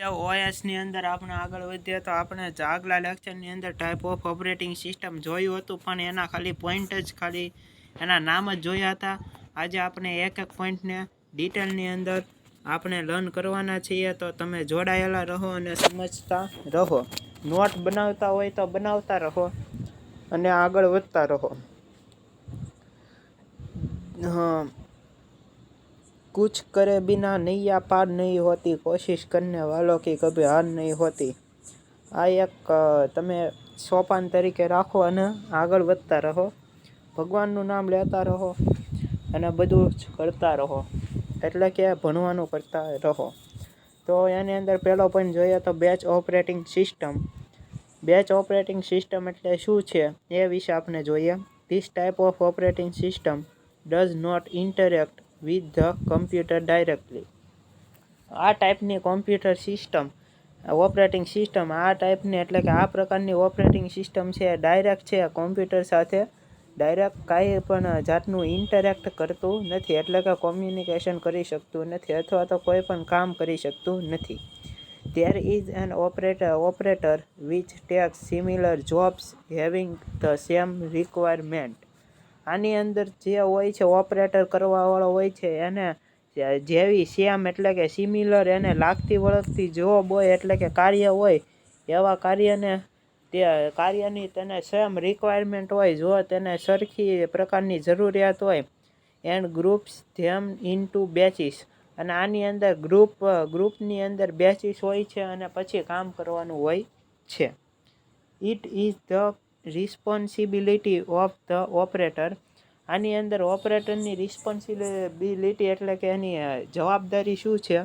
ઓએસની અંદર આપણે આગળ વધીએ તો આપણે આગલા લેક્ચરની અંદર ટાઈપ ઓફ ઓપરેટિંગ સિસ્ટમ જોયું હતું, પણ એના ખાલી પોઈન્ટ જ ખાલી એના નામ જ જોયા હતા. આજે આપણે એક એક પોઈન્ટને ડિટેલની અંદર આપણે લર્ન કરવાના છીએ, તો તમે જોડાયેલા રહો અને સમજતા રહો. નોટ બનાવતા હોય તો બનાવતા રહો અને આગળ વધતા રહો. હા, कुछ करे बिना नैया पार नहीं होती, कोशिश करने वालों की कभी हार नहीं होती. આ એક તમે સોપાન તરીકે રાખો અને આગળ વધતા રહો, ભગવાનનું નામ લેતા રહો અને બધું જ કરતા રહો, એટલે કે ભણવાનું કરતા રહો. તો એની અંદર પહેલો પોઈન્ટ જોઈએ તો batch operating system. Batch operating system એટલે શું છે એ વિશે આપણે જોઈએ. This type of operating system does not interact with the computer directly. આ ટાઈપની કોમ્પ્યુટર સિસ્ટમ ઓપરેટિંગ સિસ્ટમ આ ટાઈપની એટલે કે આ પ્રકારની ઓપરેટિંગ સિસ્ટમ છે ડાયરેક્ટ છે કોમ્પ્યુટર સાથે ડાયરેક્ટ કાંઈ પણ જાતનું ઇન્ટરેક્ટ કરતું નથી, એટલે કે કોમ્યુનિકેશન કરી શકતું નથી અથવા તો કોઈ પણ કામ કરી શકતું નથી. There is an operator which takes similar jobs having the same requirement. આની અંદર જે હોય છે ઓપરેટર કરવાવાળો હોય છે એને જેવી સેમ એટલે કે સિમિલર એને લાગતી વળગતી જોબ હોય એટલે કે કાર્ય હોય, એવા કાર્યને તે કાર્યની તેને સેમ રિક્વાયરમેન્ટ હોય, જો તેને સરખી પ્રકારની જરૂરિયાત હોય, and groups them into batches. અને આની અંદર ગ્રુપની અંદર બેચીસ હોય છે અને પછી કામ કરવાનું હોય છે. It is the responsibility of the operator. આની અંદર ઓપરેટરની રિસ્પોન્સિબિલિટી એટલે કે એની જવાબદારી શું છે?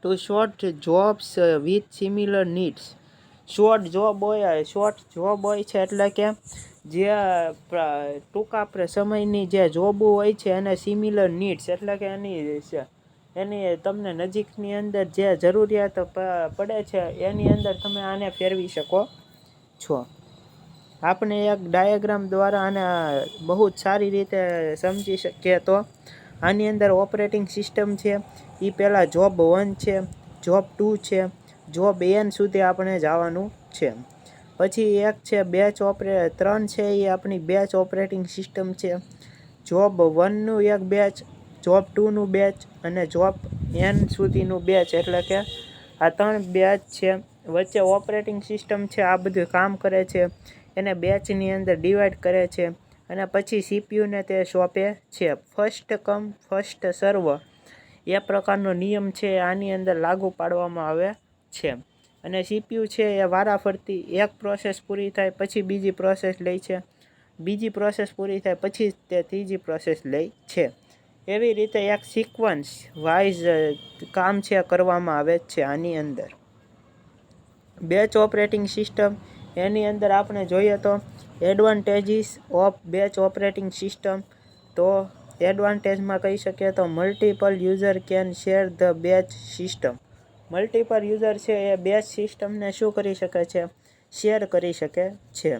To sort jobs with similar needs. Sort job હોય છે એટલે કે જે ટૂંકા સમયની જે જોબ હોય છે એને સિમિલર નીડ્સ એટલે કે એની તમને નજીકની અંદર જે જરૂરિયાત પડે છે એની અંદર તમે આને ફેરવી શકો છો. આપણે એક ડાયાગ્રામ દ્વારા આને બહુ જ સારી રીતે સમજી શકીએ તો આની અંદર ઓપરેટિંગ સિસ્ટમ છે એ પહેલાં જોબ 1 છે, જોબ 2 છે, જોબ n સુધી આપણે જવાનું છે. પછી એક છે બેચ 3 છે એ આપણી બેચ ઓપરેટિંગ સિસ્ટમ છે. જોબ 1નું એક બેચ, જોબ 2નું બેચ અને જોબ n સુધીનું બેચ, એટલે કે આ 3 બેચ છે. વચ્ચે ઓપરેટિંગ સિસ્ટમ છે આ બધું કામ કરે છે, એને બેચની અંદર ડિવાઈડ કરે છે અને પછી સીપીયુને તે સોંપે છે. ફર્સ્ટ કમ ફર્સ્ટ સર્વ એ પ્રકારનો નિયમ છે આની અંદર લાગુ પાડવામાં આવે છે. અને સીપીયુ છે એ વારાફરતી એક પ્રોસેસ પૂરી થાય પછી બીજી પ્રોસેસ લે છે, બીજી પ્રોસેસ પૂરી થાય પછી તે ત્રીજી પ્રોસેસ લે છે. એવી રીતે એક સિક્વન્સ વાઇઝ કામ છે કરવામાં આવે છે આની અંદર. બેચ ઓપરેટિંગ સિસ્ટમ એની અંદર આપણે જોઈએ તો advantages of batch operating system. તો એડવાન્ટેજમાં કહી શકીએ તો multiple user can share the batch system. Multiple user છે એ બેચ સિસ્ટમને શું કરી શકે છે? શેર કરી શકે છે.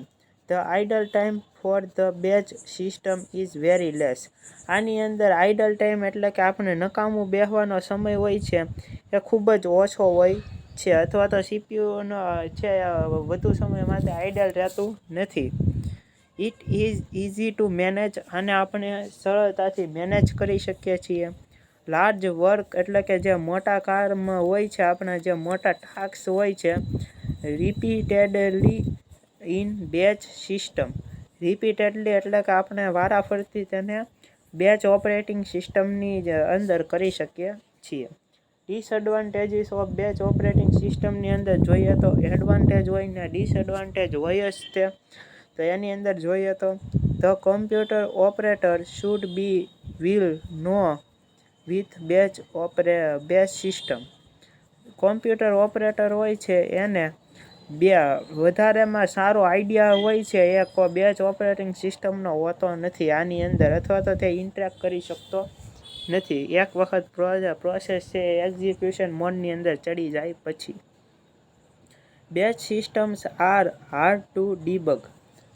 The idle time for the batch system is very less. આની અંદર આઇડલ ટાઈમ એટલે કે આપણે નકામું બેસવાનો સમય હોય છે એ ખૂબ જ ઓછો હોય છે, અથવા તો સીપીયુનો છે વધુ સમય માટે આઇડલ રહેતું નથી. It is easy to manage. અને આપણે સરળતાથી મેનેજ કરી શકીએ છીએ. લાર્જ વર્ક એટલે કે જે મોટા કામ હોય છે, આપણા જે મોટા ટાસ્ક હોય છે, repeatedly in batch system. Repeatedly એટલે કે આપણે વારાફરતી તેને બેચ ઓપરેટિંગ સિસ્ટમની અંદર કરી શકીએ છીએ. ડિસએડવાન્ટેજીસ ઓફ બેચ ઓપરેટિંગ સિસ્ટમની અંદર જોઈએ તો એડવાન્ટેજ હોય ને ડિસએડવાન્ટેજ હોય જ તે. તો એની અંદર જોઈએ તો the computer operator should be well know with batch system. Computer operator હોય છે એને વધારેમાં સારો આઈડિયા હોય છે એ બેચ ઓપરેટિંગ સિસ્ટમનો હોતો નથી આની અંદર, અથવા તો તે ઇન્ટરેક્ટ કરી શકતો નથી એક વખત પ્રોસેસ છે એક્ઝિક્યુશન મોડની અંદર ચડી જાય પછી. Batch systems are hard to debug.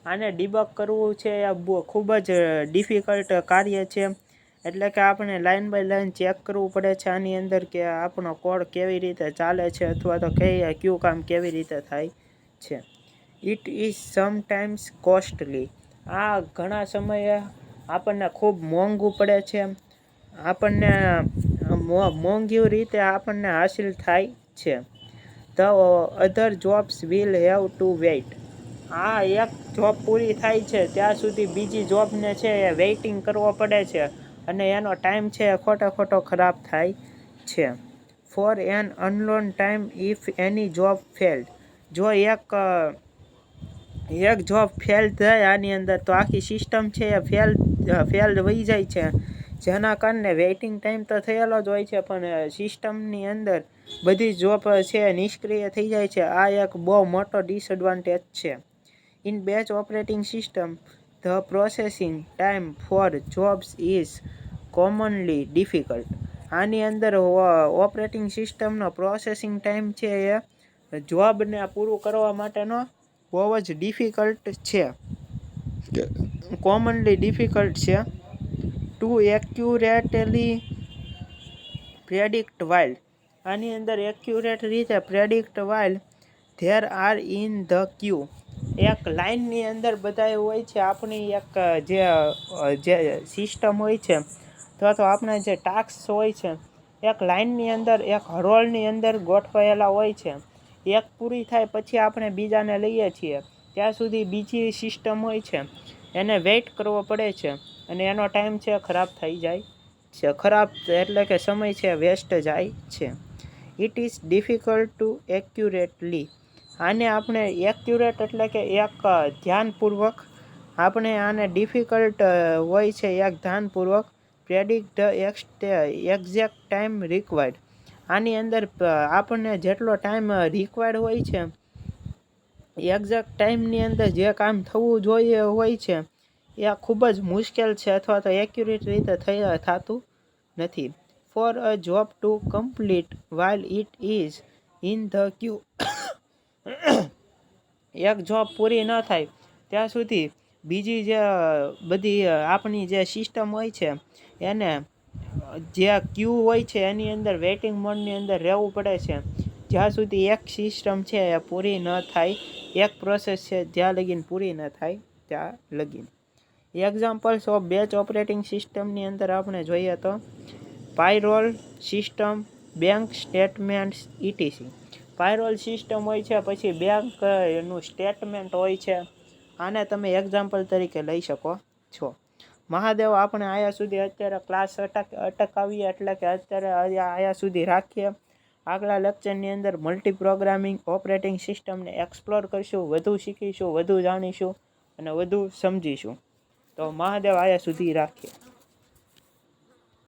આને ડીબગ કરવું છે એ ખૂબ જ ડિફિકલ્ટ કાર્ય છે. એટલે કે આપણે લાઇન બાય લાઇન ચેક કરવું પડે છે આની અંદર કે આપણો કોડ કેવી રીતે ચાલે છે અથવા તો કયું કામ કેવી રીતે થાય છે. It is sometimes costly. આ ઘણા સમયે આપણને ખૂબ મોંઘું પડે છે. આપણને મોંઘી રીતે આપણને હાસિલ થાય છે. The other jobs will have to wait. આ એક જોબ પૂરી થાય છે ત્યાં સુધી બીજી જોબને છે એ વેઇટિંગ કરવો પડે છે અને એનો ટાઈમ છે એ ખોટો ખરાબ થાય છે. ફોર એન અનલોન time if any job failed. જો એક જોબ ફેલ થાય આની અંદર તો આખી સિસ્ટમ છે એ ફેલ વહી જાય છે, જેના કારણે વેઇટિંગ ટાઈમ તો થયેલો જ હોય છે પણ સિસ્ટમની અંદર બધી જોબ છે નિષ્ક્રિય થઈ જાય છે. આ એક બહુ મોટો ડિસએડવાન્ટેજ છે. In batch operating system the processing time for jobs is commonly difficult. આની અંદર ઓપરેટિંગ સિસ્ટમનો પ્રોસેસિંગ ટાઈમ છે એ જોબને પૂરું કરવા માટેનો બહુ જ ડિફિકલ્ટ છે, કોમનલી ડિફિકલ્ટ છે. To accurately predict while. આની અંદર એક્યુરેટ રીતે predict while there are in the queue. એક લાઇનની અંદર બધા હોય છે, આપણી એક જે સિસ્ટમ હોય છે તો આપણા જે ટાસ્ક હોય છે એક લાઇનની અંદર એક હરોળની અંદર ગોઠવાયેલા હોય છે. એક પૂરી થાય પછી આપણે બીજાને લઈએ છીએ ત્યાં સુધી બીજી સિસ્ટમ હોય છે એને વેઇટ કરવો પડે છે અને એનો ટાઈમ છે ખરાબ થઈ જાય છે. ખરાબ એટલે કે સમય છે વેસ્ટ જાય છે. It is difficult to accurately. આને આપણે એક્યુરેટ એટલે કે એક ધ્યાનપૂર્વક આપણે આને ડિફિકલ્ટ હોય છે એક ધ્યાનપૂર્વક પ્રેડિક્ટ એક્ઝેક્ટ ટાઈમ રિક્વાયર્ડ. આની અંદર આપણને જેટલો ટાઈમ રિક્વાયર્ડ હોય છે એક્ઝેક્ટ ટાઈમની અંદર જે કામ થવું જોઈએ હોય છે એ ખૂબ જ મુશ્કેલ છે અથવા તો એક્યુરેટ રીતે થતું નથી. For a job to complete while it is in the queue. એક જોબ પૂરી ન થાય ત્યાં સુધી બીજી જે બધી આપણી જે સિસ્ટમ હોય છે એને જે ક્યુ હોય છે એની અંદર વેઇટિંગ મોડની અંદર રહેવું પડે છે જ્યાં સુધી એક સિસ્ટમ છે એ પૂરી ન થાય, એક પ્રોસેસ છે જ્યાં લગીન પૂરી ન થાય ત્યાં લગીન. એક્ઝામ્પલ્સ ઓફ બેચ ઓપરેટિંગ સિસ્ટમની અંદર આપણે જોઈએ તો payroll system, bank statements ETC. Payroll system હોય છે, પછી બેંકનું સ્ટેટમેન્ટ હોય છે. આને તમે એક્ઝામ્પલ તરીકે લઈ શકો છો. મહાદેવ, આપણે આયા સુધી અત્યારે ક્લાસ અટકાવીએ એટલે કે અત્યારે આયા સુધી રાખીએ. આગલા લેક્ચરની અંદર મલ્ટી પ્રોગ્રામિંગ ઓપરેટિંગ સિસ્ટમને એક્સપ્લોર કરીશું, વધુ શીખીશું, વધુ જાણીશું અને વધુ સમજીશું. તો મહાદેવ, આયા સુધી રાખીએ.